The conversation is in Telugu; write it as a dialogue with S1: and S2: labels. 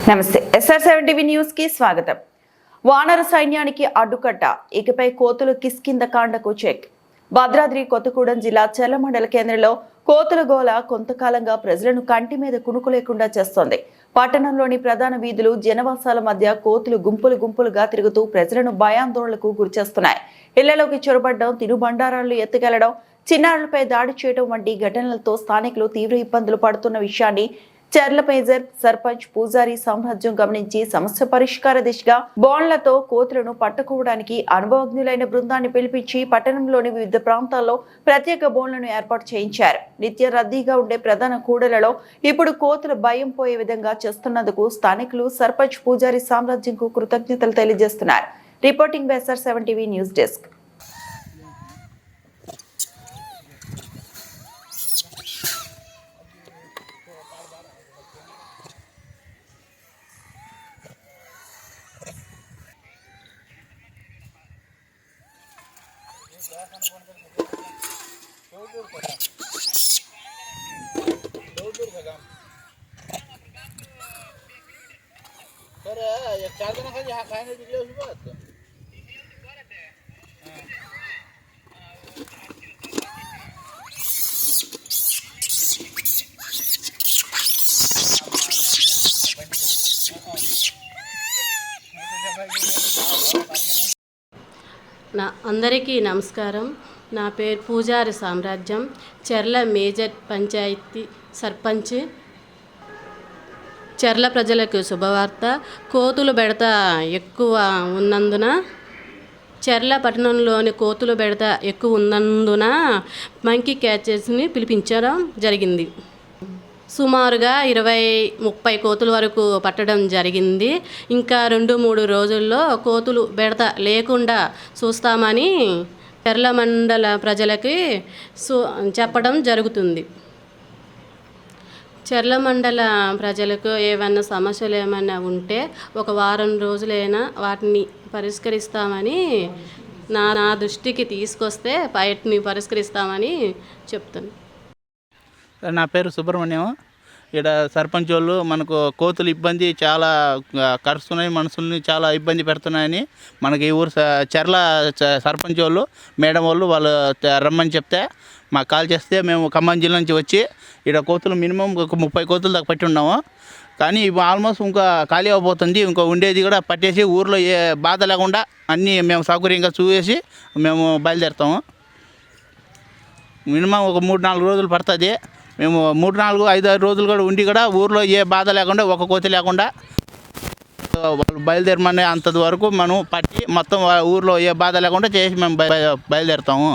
S1: నమస్తే SR7 టీవీ న్యూస్ కి స్వాగతం. వానర సైన్యానికి అడ్డుకట్ట, ఇకపై కోతులు కిష్కింద కాండకు చెక్. భద్రాద్రి కొత్తగూడెం జిల్లా చెర్ల మండల కేంద్రంలో కోతుల గోల కొంతకాలంగా ప్రజలను కంటి మీద కునుకు లేకుండా చేస్తోంది. పట్టణంలోని ప్రధాన వీధులు, జనవాసాల మధ్య కోతులు గుంపులుగా తిరుగుతూ ప్రజలను భయాందోళనకు గురిచేస్తున్నాయి. ఇళ్లలోకి చొరబడడం, తినుబండారాలు ఎత్తుకెళ్లడం, చిన్నారులపై దాడి చేయడం వంటి ఘటనలతో స్థానికులు తీవ్ర ఇబ్బందులు పడుతున్న విషయాన్ని చెర్ల మేజర్ సర్పంచ్ పూజారి సామ్రాజ్యం గమనించి సమస్య పరిష్కార దిశగా బోన్లతో కోతులను పట్టుకోవడానికి అనుభవజ్ఞులైన బృందాన్ని పిలిపించి పట్టణంలోని వివిధ ప్రాంతాల్లో ప్రత్యేక బోన్లను ఏర్పాటు చేయించారు. నిత్య రద్దీగా ఉండే ప్రధాన కూడలలో ఇప్పుడు కోతులు భయం పోయే విధంగా చేస్తున్నందుకు స్థానికులు సర్పంచ్ పూజారి సామ్రాజ్యంకు కృతజ్ఞతలు తెలియజేస్తున్నారు. Reporting by SR7 TV news desk.
S2: Sir एक 4 दिन खाली हा खाने दिले उस बात
S3: అందరికీ నమస్కారం. నా పేరు పూజారి సామ్రాజ్యం, చెర్ల మేజర్ పంచాయతీ సర్పంచ్. చెర్ల ప్రజలకు శుభవార్త. కోతుల బెడత ఎక్కువ ఉన్నందున చెర్ల పట్టణంలోని కోతుల బెడత ఎక్కువ ఉన్నందున మంకీ క్యాచెస్ని పిలిపించడం జరిగింది. సుమారుగా 20-30 కోతుల వరకు పట్టడం జరిగింది. ఇంకా 2-3 రోజుల్లో కోతులు బెడత లేకుండా చూస్తామని చెర్ల మండల ప్రజలకి చెప్పడం జరుగుతుంది. చెర్ల మండల ప్రజలకు ఏమైనా సమస్యలు ఏమైనా ఉంటే ఒక వారం రోజులైనా వాటిని పరిష్కరిస్తామని నా దృష్టికి తీసుకొస్తే వాటిని పరిష్కరిస్తామని చెప్తాను.
S2: నా పేరు సుబ్రహ్మణ్యం. ఇక్కడ సర్పంచ్ వాళ్ళు మనకు కోతులు ఇబ్బంది చాలా కరుస్తున్నాయి, మనుషుల్ని చాలా ఇబ్బంది పెడుతున్నాయని మనకి ఈ ఊరు చెర్ల సర్పంచ్ వాళ్ళు మేడం వాళ్ళు రమ్మని చెప్తే మాకు కాల్ చేస్తే మేము ఖమ్మం జిల్లా నుంచి వచ్చి ఇక్కడ కోతులు మినిమం ఒక 30 కోతులు దాకా పట్టి ఉన్నాము. కానీ ఆల్మోస్ట్ ఇంకా ఖాళీ అవ్వబోతుంది. ఇంకా ఉండేది కూడా పట్టేసి ఊర్లో ఏ బాధ లేకుండా అన్నీ మేము సౌకర్యంగా చూసేసి మేము బయలుదేరుతాము. మినిమం ఒక 3-4 రోజులు పడుతుంది. మేము 3-4-5-6 రోజులు కూడా ఉండి కూడా ఊర్లో ఏ బాధ లేకుండా ఒక కోతి లేకుండా వాళ్ళు బయలుదేరమనే అంతవరకు మనం పట్టి మొత్తం ఊర్లో ఏ బాధ లేకుండా చేసి మేము బయలుదేరుతాము.